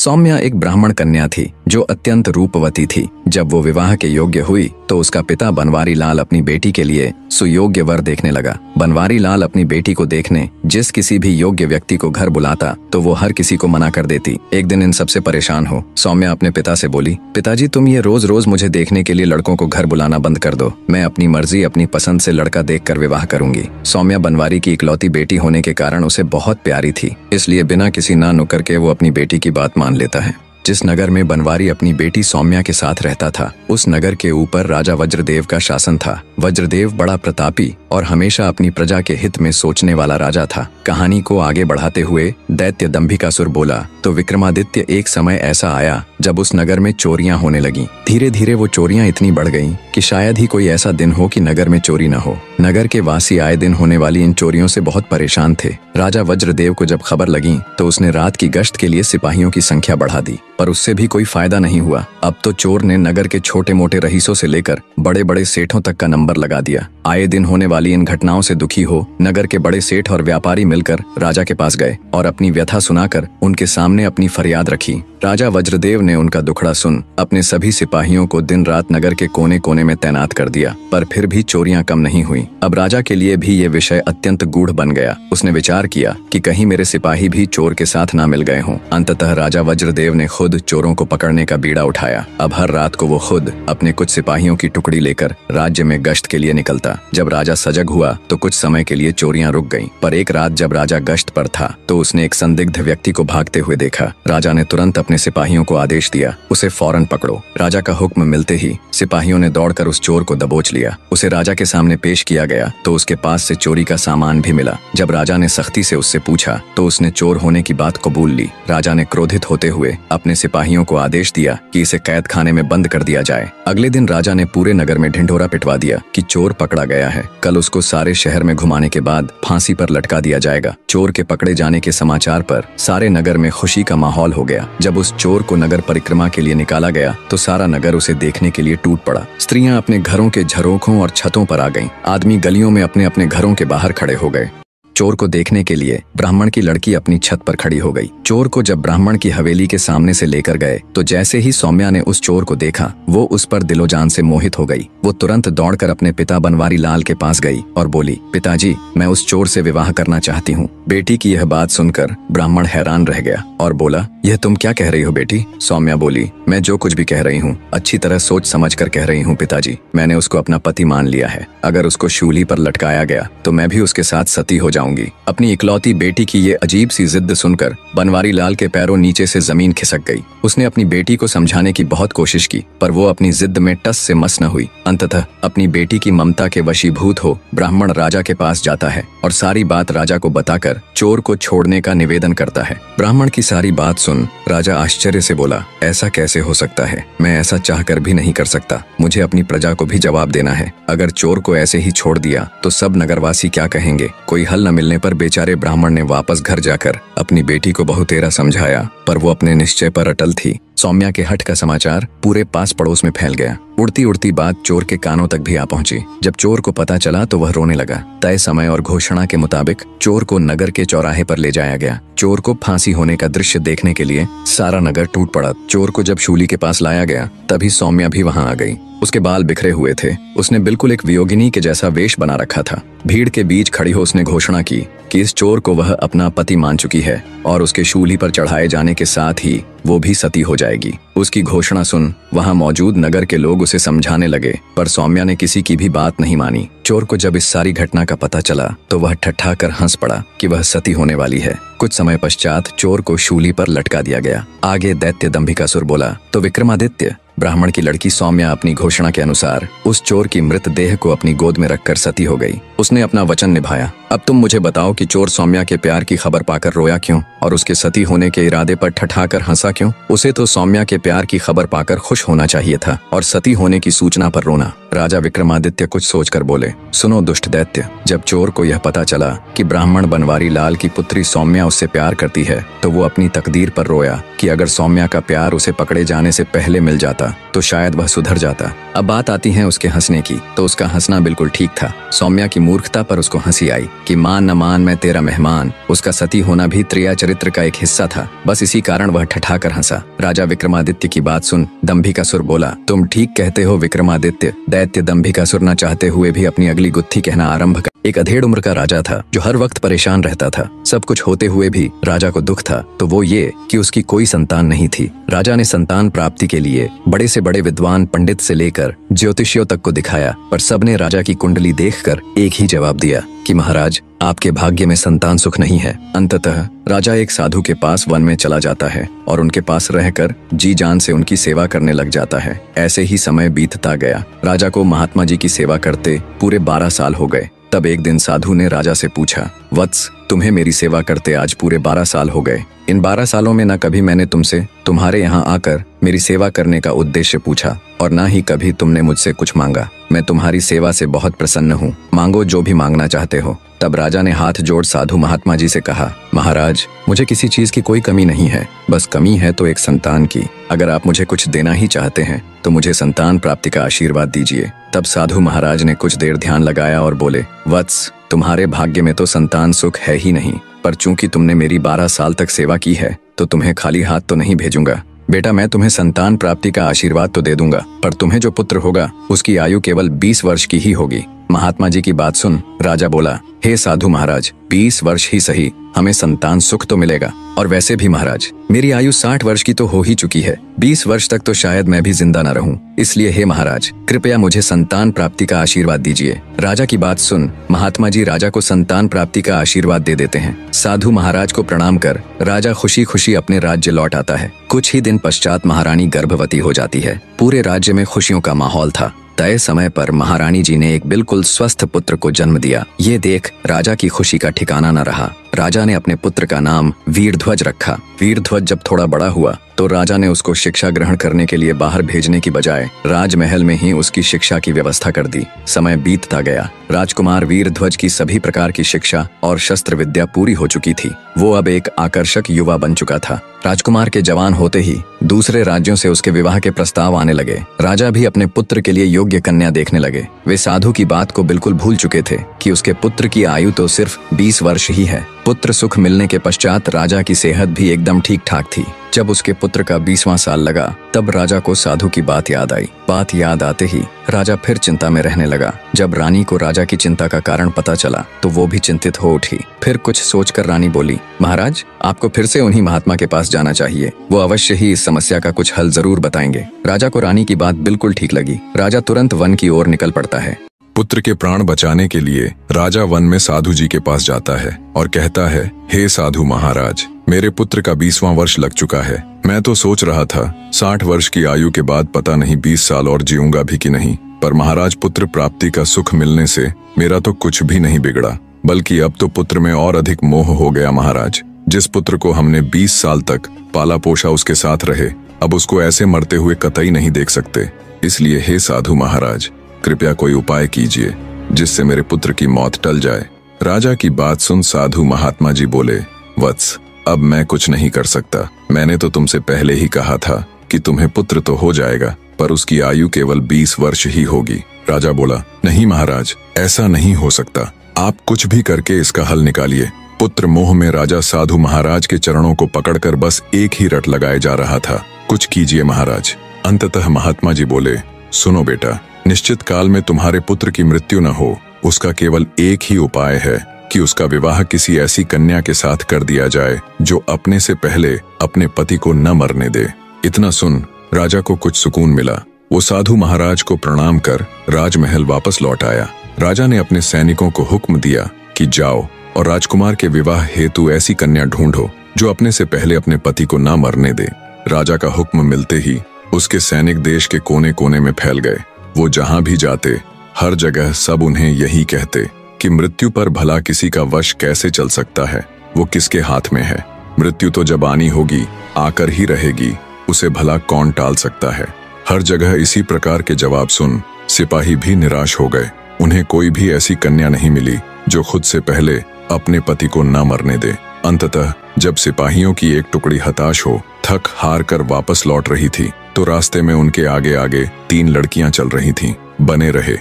सौम्या एक ब्राह्मण कन्या थी जो अत्यंत रूपवती थी। जब वो विवाह के योग्य हुई तो उसका पिता बनवारी लाल अपनी बेटी के लिए सुयोग्य वर देखने लगा। बनवारी लाल अपनी बेटी को देखने जिस किसी भी योग्य व्यक्ति को घर बुलाता तो वो हर किसी को मना कर देती। एक दिन इन सबसे परेशान हो सौम्या अपने पिता से बोली, पिताजी तुम ये रोज रोज मुझे देखने के लिए लड़कों को घर बुलाना बंद कर दो। मैं अपनी मर्जी अपनी पसंद से लड़का देखकर विवाह करूंगी। सौम्या बनवारी की इकलौती बेटी होने के कारण उसे बहुत प्यारी थी, इसलिए बिना किसी ना नुकर के वो अपनी बेटी की बात मान लेता है। जिस नगर में बनवारी अपनी बेटी सौम्या के साथ रहता था उस नगर के ऊपर राजा वज्रदेव का शासन था। वज्रदेव बड़ा प्रतापी और हमेशा अपनी प्रजा के हित में सोचने वाला राजा था। कहानी को आगे बढ़ाते हुए दैत्य दंभिकासुर बोला, तो विक्रमादित्य एक समय ऐसा आया जब उस नगर में चोरियां होने लगी। धीरे धीरे वो चोरियां इतनी बढ़ गईं कि शायद ही कोई ऐसा दिन हो कि नगर में चोरी न हो। नगर के वासी आए दिन होने वाली इन चोरियों से बहुत परेशान थे। राजा वज्रदेव को जब खबर लगी तो उसने रात की गश्त के लिए सिपाहियों की संख्या बढ़ा दी, पर उससे भी कोई फायदा नहीं हुआ। अब तो चोर ने नगर के छोटे मोटे रईसों से लेकर बड़े बड़े सेठों तक का नंबर लगा दिया। आए दिन होने वाली इन घटनाओं से दुखी हो नगर के बड़े सेठ और व्यापारी मिलकर राजा के पास गए और अपनी व्यथा सुनाकर उनके सामने अपनी फरियाद रखी। राजा वज्रदेव ने उनका दुखड़ा सुन अपने सभी सिपाहियों को दिन रात नगर के कोने कोने में तैनात कर दिया, पर फिर भी चोरियां कम नहीं हुई। अब राजा के लिए भी ये विषय अत्यंत गूढ़ बन गया। उसने विचार किया कि कहीं मेरे सिपाही भी चोर के साथ ना मिल गए हों। अंततः राजा वज्रदेव ने खुद चोरों को पकड़ने का बीड़ा उठाया। अब हर रात को वो खुद अपने कुछ सिपाहियों की टुकड़ी लेकर राज्य में गश्त के लिए निकलता। जब राजा सजग हुआ तो कुछ समय के लिए चोरियां रुक गईं, पर एक रात जब राजा गश्त पर था तो उसने एक संदिग्ध व्यक्ति को भागते हुए देखा। राजा ने तुरंत अपने सिपाहियों को आदेश दिया, उसे फौरन पकड़ो। राजा का हुक्म मिलते ही सिपाहियों ने दौड़कर उस चोर को दबोच लिया। उसे राजा के सामने पेश किया गया तो उसके पास से चोरी का सामान भी मिला। जब राजा ने सख्ती से उससे पूछा तो उसने चोर होने की बात कबूल ली। राजा ने क्रोधित होते हुए अपने सिपाहियों को आदेश दिया कि इसे कैद खाने में बंद कर दिया जाए। अगले दिन राजा ने पूरे नगर में ढिंढोरा पिटवा दिया कि चोर पकड़ा गया है, कल उसको सारे शहर में घुमाने के बाद फांसी पर लटका दिया जाएगा। चोर के पकड़े जाने के समाचार पर सारे नगर में खुशी का माहौल हो गया। जब उस चोर को नगर परिक्रमा के लिए निकाला गया तो सारा नगर उसे देखने के लिए टूट पड़ा। स्त्रियां अपने घरों के झरोखों और छतों पर आ गईं। आदमी गलियों में अपने अपने घरों के बाहर खड़े हो गए। चोर को देखने के लिए ब्राह्मण की लड़की अपनी छत पर खड़ी हो गई। चोर को जब ब्राह्मण की हवेली के सामने से लेकर गए तो जैसे ही सौम्या ने उस चोर को देखा वो उस पर दिलो जान से मोहित हो गई। वो तुरंत दौड़कर अपने पिता बनवारी लाल के पास गई और बोली, पिताजी मैं उस चोर से विवाह करना चाहती हूँ। बेटी की यह बात सुनकर ब्राह्मण हैरान रह गया और बोला, यह तुम क्या कह रही हो बेटी? सौम्या बोली, मैं जो कुछ भी कह रही हूँ अच्छी तरह सोच समझ कर कह रही हूँ पिताजी। मैंने उसको अपना पति मान लिया है। अगर उसको शूली पर लटकाया गया तो मैं भी उसके साथ सती हो जाऊंगी। अपनी इकलौती बेटी की ये अजीब सी जिद सुनकर बनवारी लाल के पैरों नीचे से जमीन खिसक गई। उसने अपनी बेटी को समझाने की बहुत कोशिश की पर वो अपनी जिद में टस से मस न हुई। अंततः अपनी बेटी की ममता के वशीभूत हो ब्राह्मण राजा के पास जाता है और सारी बात राजा को बताकर चोर को छोड़ने का निवेदन करता है। ब्राह्मण की सारी बात सुन राजा आश्चर्य से बोला, ऐसा कैसे हो सकता है? मैं ऐसा चाहकर भी नहीं कर सकता। मुझे अपनी प्रजा को भी जवाब देना है। अगर चोर को ऐसे ही छोड़ दिया तो सब नगरवासी क्या कहेंगे? कोई हल न मिलने पर बेचारे ब्राह्मण ने वापस घर जाकर अपनी बेटी को बहुतेरा समझाया पर वो अपने निश्चय पर अटल थी। सौम्या के हठ का समाचार पूरे पास पड़ोस में फैल गया। उड़ती उड़ती बात चोर के कानों तक भी आ पहुंची। जब चोर को पता चला तो वह रोने लगा। तय समय और घोषणा के मुताबिक चोर को नगर के चौराहे पर ले जाया गया। चोर को फांसी होने का दृश्य देखने के लिए सारा नगर टूट पड़ा। चोर को जब शूली के पास लाया गया तभी सौम्या भी वहां आ गई। उसके बाल बिखरे हुए थे। उसने बिल्कुल एक वियोगिनी के जैसा वेश बना रखा था। भीड़ के बीच खड़ी हो उसने घोषणा की कि इस चोर को वह अपना पति मान चुकी है और उसके शूली पर चढ़ाए जाने के साथ ही वो भी सती हो जाएगी। उसकी घोषणा सुन वहां मौजूद नगर के लोग उसे समझाने लगे पर सौम्या ने किसी की भी बात नहीं मानी। चोर को जब इस सारी घटना का पता चला तो वह ठट्ठा कर हंस पड़ा कि वह सती होने वाली है। कुछ समय पश्चात चोर को शूली पर लटका दिया गया। आगे दैत्य दंभिकासुर बोला, तो विक्रमादित्य ब्राह्मण की लड़की सौम्या अपनी घोषणा के अनुसार उस चोर की मृत देह को अपनी गोद में रखकर सती हो गई। उसने अपना वचन निभाया। अब तुम मुझे बताओ कि चोर सौम्या के प्यार की खबर पाकर रोया क्यों और उसके सती होने के इरादे पर ठठाकर हंसा क्यों? उसे तो सौम्या के प्यार की खबर पाकर खुश होना चाहिए था और सती होने की सूचना पर रोना। राजा विक्रमादित्य कुछ सोचकर बोले, सुनो दुष्ट दैत्य, जब चोर को यह पता चला कि ब्राह्मण बनवारी लाल की पुत्री सौम्या उससे प्यार करती है तो वो अपनी तकदीर पर रोया कि अगर सौम्या का प्यार उसे पकड़े जाने से पहले मिल जाता होता तो शायद वह सुधर जाता। अब बात आती है उसके हंसने की, तो उसका हंसना बिल्कुल ठीक था। सौम्या की मूर्खता पर उसको हंसी आई कि मान न मान मैं तेरा मेहमान। उसका सती होना भी त्रिया चरित्र का एक हिस्सा था, बस इसी कारण वह ठठाकर हंसा। राजा विक्रमादित्य की बात सुन दंभिकासुर बोला, तुम ठीक कहते हो विक्रमादित्य। दैत्य दंभिकासुर न चाहते हुए भी अपनी अगली गुत्थी कहना आरंभ कर। एक अधेड़ उम्र का राजा था जो हर वक्त परेशान रहता था। सब कुछ होते हुए भी राजा को दुख था, तो वो ये कि उसकी कोई संतान नहीं थी। राजा ने संतान प्राप्ति के लिए बड़े से बड़े विद्वान पंडित से लेकर ज्योतिषियों तक को दिखाया, पर सबने राजा की कुंडली देखकर एक ही जवाब दिया कि महाराज आपके भाग्य में संतान सुख नहीं है। अंततः राजा एक साधु के पास वन में चला जाता है और उनके पास रहकर जी जान से उनकी सेवा करने लग जाता है। ऐसे ही समय बीतता गया। राजा को महात्मा जी की सेवा करते पूरे 12 साल हो गए। तब एक दिन साधु ने राजा से पूछा, वत्स तुम्हें मेरी सेवा करते आज पूरे 12 साल हो गए। इन 12 सालों में न कभी मैंने तुमसे तुम्हारे यहाँ आकर मेरी सेवा करने का उद्देश्य पूछा और न ही कभी तुमने मुझसे कुछ मांगा। मैं तुम्हारी सेवा से बहुत प्रसन्न हूँ, मांगो जो भी मांगना चाहते हो। तब राजा ने हाथ जोड़ साधु महात्मा जी से कहा, महाराज मुझे किसी चीज की कोई कमी नहीं है, बस कमी है तो एक संतान की। अगर आप मुझे कुछ देना ही चाहते हैं तो मुझे संतान प्राप्ति का आशीर्वाद दीजिए। तब साधु महाराज ने कुछ देर ध्यान लगाया और बोले, वत्स तुम्हारे भाग्य में तो संतान सुख है ही नहीं, पर चूंकि तुमने मेरी 12 साल तक सेवा की है तो तुम्हें खाली हाथ तो नहीं भेजूंगा। बेटा मैं तुम्हें संतान प्राप्ति का आशीर्वाद तो दे दूंगा, पर तुम्हें जो पुत्र होगा उसकी आयु केवल 20 वर्ष की ही होगी। महात्मा जी की बात सुन राजा बोला, हे साधु महाराज 20 वर्ष ही सही, हमें संतान सुख तो मिलेगा। और वैसे भी महाराज मेरी आयु 60 वर्ष की तो हो ही चुकी है, 20 वर्ष तक तो शायद मैं भी जिंदा न रहूं। इसलिए हे महाराज कृपया मुझे संतान प्राप्ति का आशीर्वाद दीजिए। राजा की बात सुन महात्मा जी राजा को संतान प्राप्ति का आशीर्वाद दे देते हैं। साधु महाराज को प्रणाम कर राजा खुशी खुशी अपने राज्य लौट आता है। कुछ ही दिन पश्चात महारानी गर्भवती हो जाती है। पूरे राज्य में खुशियों का माहौल था। तय समय पर महारानी जी ने एक बिल्कुल स्वस्थ पुत्र को जन्म दिया। ये देख राजा की खुशी का ठिकाना न रहा। राजा ने अपने पुत्र का नाम वीरध्वज रखा। वीरध्वज जब थोड़ा बड़ा हुआ तो राजा ने उसको शिक्षा ग्रहण करने के लिए बाहर भेजने की बजाय राजमहल में ही उसकी शिक्षा की व्यवस्था कर दी। समय बीतता गया। राजकुमार वीरध्वज की सभी प्रकार की शिक्षा और शस्त्र विद्या पूरी हो चुकी थी। वो अब एक आकर्षक युवा बन चुका था। राजकुमार के जवान होते ही दूसरे राज्यों से उसके विवाह के प्रस्ताव आने लगे। राजा भी अपने पुत्र के लिए योग्य कन्या देखने लगे। वे साधु की बात को बिल्कुल भूल चुके थे कि उसके पुत्र की आयु तो सिर्फ 20 वर्ष ही है। पुत्र सुख मिलने के पश्चात राजा की सेहत भी एकदम ठीक ठाक थी। जब उसके पुत्र का 20वां साल लगा तब राजा को साधु की बात याद आई। बात याद आते ही राजा फिर चिंता में रहने लगा। जब रानी को राजा की चिंता का कारण पता चला तो वो भी चिंतित हो उठी। फिर कुछ सोचकर रानी बोली, महाराज आपको फिर से उन्हीं महात्मा के पास जाना चाहिए, वो अवश्य ही इस समस्या का कुछ हल जरूर बताएंगे। राजा को रानी की बात बिल्कुल ठीक लगी। राजा तुरंत वन की ओर निकल पड़ता है। पुत्र के प्राण बचाने के लिए राजा वन में साधु जी के पास जाता है और कहता है, हे साधु महाराज मेरे पुत्र का 20वां वर्ष लग चुका है। मैं तो सोच रहा था 60 वर्ष की आयु के बाद पता नहीं 20 साल और जीऊंगा भी कि नहीं, पर महाराज पुत्र प्राप्ति का सुख मिलने से मेरा तो कुछ भी नहीं बिगड़ा, बल्कि अब तो पुत्र में और अधिक मोह हो गया। महाराज जिस पुत्र को हमने 20 साल तक पाला पोषा उसके साथ रहे, अब उसको ऐसे मरते हुए कतई नहीं देख सकते। इसलिए हे साधु महाराज कृपया कोई उपाय कीजिए जिससे मेरे पुत्र की मौत टल जाए। राजा की बात सुन साधु महात्मा जी बोले, वत्स अब मैं कुछ नहीं कर सकता। मैंने तो तुमसे पहले ही कहा था कि तुम्हें पुत्र तो हो जाएगा, पर उसकी आयु केवल 20 वर्ष ही होगी। राजा बोला, नहीं महाराज ऐसा नहीं हो सकता, आप कुछ भी करके इसका हल निकालिए। पुत्र मोह में राजा साधु महाराज के चरणों को पकड़कर बस एक ही रट लगाए जा रहा था, कुछ कीजिए महाराज। अंततः महात्मा जी बोले, सुनो बेटा, निश्चित काल में तुम्हारे पुत्र की मृत्यु न हो, उसका केवल एक ही उपाय है कि उसका विवाह किसी ऐसी कन्या के साथ कर दिया जाए जो अपने से पहले अपने पति को न मरने दे। इतना सुन राजा को कुछ सुकून मिला। वो साधु महाराज को प्रणाम कर राजमहल वापस लौट आया। राजा ने अपने सैनिकों को हुक्म दिया कि जाओ और राजकुमार के विवाह हेतु ऐसी कन्या ढूंढो जो अपने से पहले अपने पति को न मरने दे। राजा का हुक्म मिलते ही उसके सैनिक देश के कोने कोने में फैल गए। वो जहां भी जाते हर जगह सब उन्हें यही कहते कि मृत्यु पर भला किसी का वश कैसे चल सकता है, वो किसके हाथ में है। मृत्यु तो जब आनी होगी आकर ही रहेगी, उसे भला कौन टाल सकता है। हर जगह इसी प्रकार के जवाब सुन सिपाही भी निराश हो गए। उन्हें कोई भी ऐसी कन्या नहीं मिली जो खुद से पहले अपने पति को न मरने दे। अंततः जब सिपाहियों की एक टुकड़ी हताश हो थक हार कर वापस लौट रही थी तो रास्ते में उनके आगे आगे 3 लड़कियां चल रही थीं। बने रहे।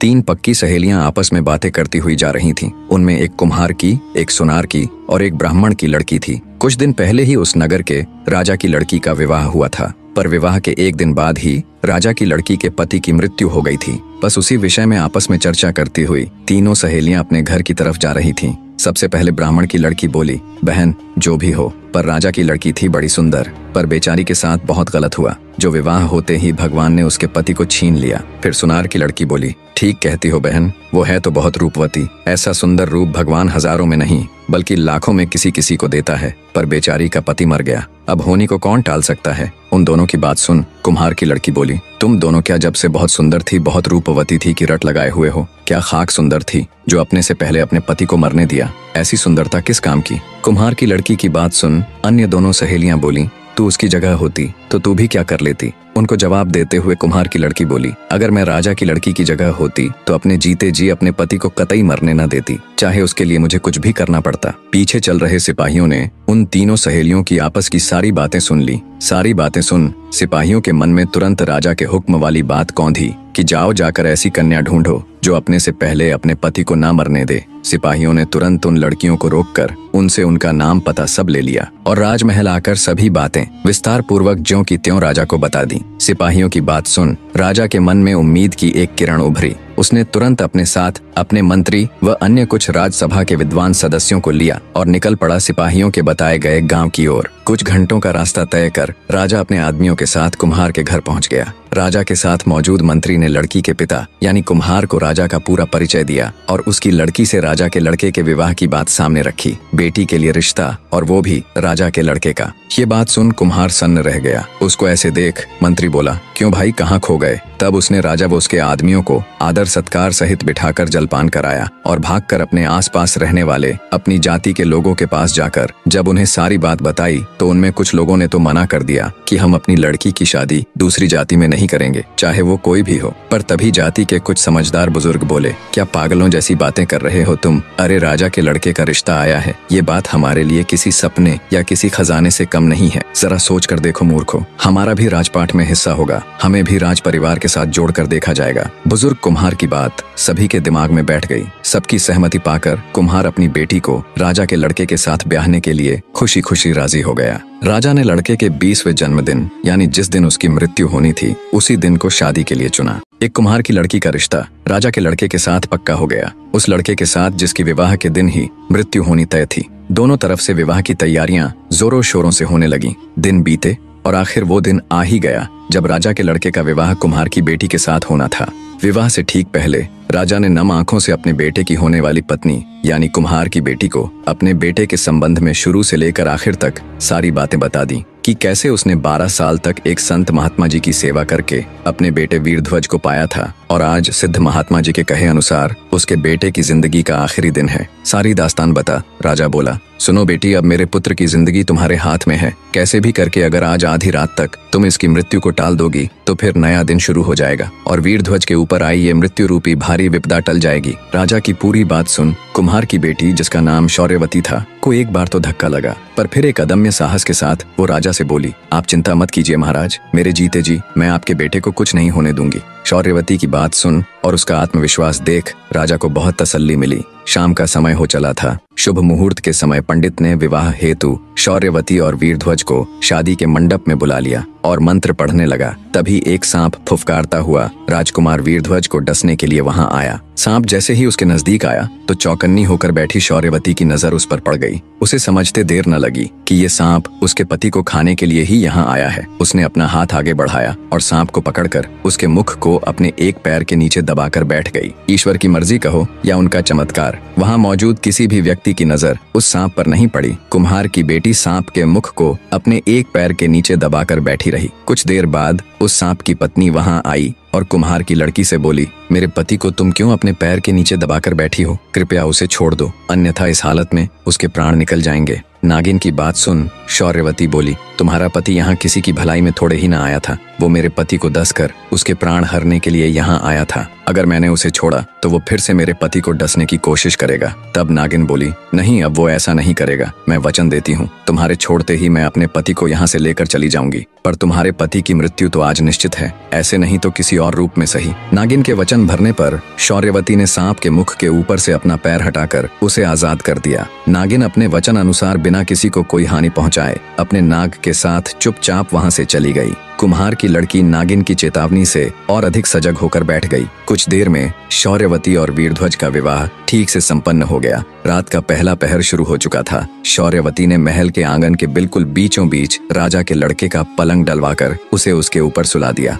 3 पक्की सहेलियां आपस में बातें करती हुई जा रही थीं। उनमें एक कुम्हार की, एक सुनार की और एक ब्राह्मण की लड़की थी। कुछ दिन पहले ही उस नगर के राजा की लड़की का विवाह हुआ था, पर विवाह के 1 दिन बाद ही राजा की लड़की के पति की मृत्यु हो गई थी। बस उसी विषय में आपस में चर्चा करती हुई तीनों सहेलियां अपने घर की तरफ जा रही थीं। सबसे पहले ब्राह्मण की लड़की बोली, बहन जो भी हो, पर राजा की लड़की थी बड़ी सुंदर, पर बेचारी के साथ बहुत गलत हुआ, जो विवाह होते ही भगवान ने उसके पति को छीन लिया। फिर सुनार की लड़की बोली, ठीक कहती हो बहन, वो है तो बहुत रूपवती, ऐसा सुंदर रूप भगवान हजारों में नहीं बल्कि लाखों में किसी किसी को देता है, पर बेचारी का पति मर गया, अब होनी को कौन टाल सकता है। उन दोनों की बात सुन कुम्हार की लड़की बोली, तुम दोनों क्या जब से बहुत सुंदर थी, बहुत रूपवती थी कि रट लगाए हुए हो? क्या खाक सुंदर थी जो अपने से पहले अपने पति को मरने दिया? ऐसी सुंदरता किस काम की? कुम्हार की लड़की की बात सुन अन्य दोनों सहेलियां बोली, तू उसकी जगह होती तो तू भी क्या कर लेती? उनको जवाब देते हुए कुम्हार की लड़की बोली, अगर मैं राजा की लड़की की जगह होती तो अपने जीते जी अपने पति को कतई मरने न देती, चाहे उसके लिए मुझे कुछ भी करना पड़ता। पीछे चल रहे सिपाहियों ने उन तीनों सहेलियों की आपस की सारी बातें सुन ली। सारी बातें सुन सिपाहियों के मन में तुरंत राजा के हुक्म वाली बात कौंधी कि जाओ जाकर ऐसी कन्या ढूंढो जो अपने से पहले अपने पति को ना मरने दे। सिपाहियों ने तुरंत उन लड़कियों को रोककर उनसे उनका नाम पता सब ले लिया और राजमहल आकर सभी बातें विस्तार पूर्वक ज्यों की त्यों राजा को बता दी। सिपाहियों की बात सुन राजा के मन में उम्मीद की एक किरण उभरी। उसने तुरंत अपने साथ अपने मंत्री व अन्य कुछ राजसभा के विद्वान सदस्यों को लिया और निकल पड़ा सिपाहियों के बताए गए गांव की ओर। कुछ घंटों का रास्ता तय कर राजा अपने आदमियों के साथ कुम्हार के घर पहुंच गया। राजा के साथ मौजूद मंत्री ने लड़की के पिता यानी कुम्हार को राजा का पूरा परिचय दिया और उसकी लड़की से राजा के लड़के के विवाह की बात सामने रखी, बेटी के लिए रिश्ता और वो भी राजा के लड़के का। ये बात सुन कुम्हार सन्न रह गया। उसको ऐसे देख मंत्री बोला, क्यों भाई कहाँ खो गए? तब उसने राजा व उसके आदमियों को आदर सत्कार सहित बिठाकर जलपान कराया और भागकर अपने आसपास रहने वाले अपनी जाति के लोगों के पास जाकर जब उन्हें सारी बात बताई तो उनमें कुछ लोगों ने तो मना कर दिया कि हम अपनी लड़की की शादी दूसरी जाति में नहीं करेंगे, चाहे वो कोई भी हो। पर तभी जाति के कुछ समझदार बुजुर्ग बोले, क्या पागलों जैसी बातें कर रहे हो तुम? अरे राजा के लड़के का रिश्ता आया है, ये बात हमारे लिए किसी सपने या किसी खजाने से कम नहीं है। जरा सोच कर देखो मूर्खों, हमारा भी राजपाट में हिस्सा होगा, हमें भी राज परिवार के साथ जोड़कर देखा जाएगा। बुजुर्ग कुम्हार की बात सभी के दिमाग में बैठ गई। सबकी सहमति पाकर कुम्हार अपनी बेटी को राजा के लड़के के साथ ब्याहने के लिए खुशी खुशी राजी हो गया। राजा ने लड़के के 20वें जन्मदिन यानी जिस दिन उसकी मृत्यु होनी थी उसी दिन को शादी के लिए चुना। एक कुम्हार की लड़की का रिश्ता राजा के लड़के के साथ पक्का हो गया, उस लड़के के साथ जिसकी विवाह के दिन ही मृत्यु होनी तय थी। दोनों तरफ से विवाह की तैयारियां जोरों शोरों से होने लगी। दिन बीते और आखिर वो दिन आ ही गया जब राजा के लड़के का विवाह कुम्हार की बेटी के साथ होना था। विवाह से ठीक पहले राजा ने नम आंखों से अपने बेटे की होने वाली पत्नी यानी कुम्हार की बेटी को अपने बेटे के संबंध में शुरू से लेकर आखिर तक सारी बातें बता दी कि कैसे उसने 12 साल तक एक संत महात्मा जी की सेवा करके अपने बेटे वीरध्वज को पाया था और आज सिद्ध महात्मा जी के कहे अनुसार उसके बेटे की जिंदगी का आखिरी दिन है। सारी दास्तान बता। राजा बोला, सुनो बेटी, अब मेरे पुत्र की जिंदगी तुम्हारे हाथ में है। कैसे भी करके अगर आज आधी रात तक तुम इसकी मृत्यु को टाल दोगी तो फिर नया दिन शुरू हो जाएगा और वीरध्वज के ऊपर आई ये मृत्यु रूपी भारी विपदा टल जाएगी। राजा की पूरी बात सुन कुम्हार की बेटी जिसका नाम शौर्यवती था को एक बार तो धक्का लगा, पर फिर एक अदम्य साहस के साथ वो राजा से बोली, आप चिंता मत कीजिए महाराज, मेरे जीते जी मैं आपके बेटे को कुछ नहीं होने दूंगी। शौर्यवती की बात सुन और उसका आत्मविश्वास देख राजा को बहुत तसल्ली मिली। शाम का समय हो चला था। शुभ मुहूर्त के समय पंडित ने विवाह हेतु शौर्यवती और वीरध्वज को शादी के मंडप में बुला लिया और मंत्र पढ़ने लगा। तभी एक सांप फुफकारता हुआ राजकुमार वीरध्वज को डसने के लिए वहां आया। सांप जैसे ही उसके नजदीक आया तो चौकन्नी होकर बैठी शौर्यवती की नजर उस पर पड़ गई। उसे समझते देर न लगी कि ये सांप उसके पति को खाने के लिए ही यहाँ आया है। उसने अपना हाथ आगे बढ़ाया और सांप को पकड़कर उसके मुख को अपने एक पैर के नीचे दबाकर बैठ गई। ईश्वर की मर्जी कहो या उनका चमत्कार, वहां मौजूद किसी भी व्यक्ति की नजर उस सांप पर नहीं पड़ी। कुम्हार की बेटी सांप के मुख को अपने एक पैर के नीचे दबाकर बैठी रही। कुछ देर बाद उस सांप की पत्नी वहां आई और कुम्हार की लड़की से बोली, मेरे पति को तुम क्यों अपने पैर के नीचे दबाकर बैठी हो? कृपया उसे छोड़ दो, अन्यथा इस हालत में उसके प्राण निकल जाएंगे। नागिन की बात सुन शौर्यवती बोली, तुम्हारा पति यहाँ किसी की भलाई में थोड़े ही ना आया था। वो मेरे पति को डसकर उसके प्राण हरने के लिए यहाँ आया था। अगर मैंने उसे छोड़ा तो वो फिर से मेरे पति को डसने की कोशिश करेगा। तब नागिन बोली, नहीं, अब वो ऐसा नहीं करेगा। मैं वचन देती हूँ, तुम्हारे छोड़ते ही मैं अपने पति को यहाँ से लेकर चली जाऊंगी। पर तुम्हारे पति की मृत्यु तो आज निश्चित है, ऐसे नहीं तो किसी और रूप में सही। नागिन के वचन भरने पर शौर्यवती ने सांप के मुख के ऊपर से अपना पैर हटाकर उसे आजाद कर दिया। नागिन अपने वचन अनुसार बिना किसी को कोई हानि पहुंचाए अपने नाग के साथ चुपचाप वहां से चली गई। कुम्हार की लड़की नागिन की चेतावनी से और अधिक सजग होकर बैठ गई। कुछ देर में शौर्यवती और वीरध्वज का विवाह ठीक से संपन्न हो गया। रात का पहला पहर शुरू हो चुका था। शौर्यवती ने महल के आंगन के बिल्कुल बीचों बीच राजा के लड़के का पलंग डलवाकर उसे उसके ऊपर सुला दिया।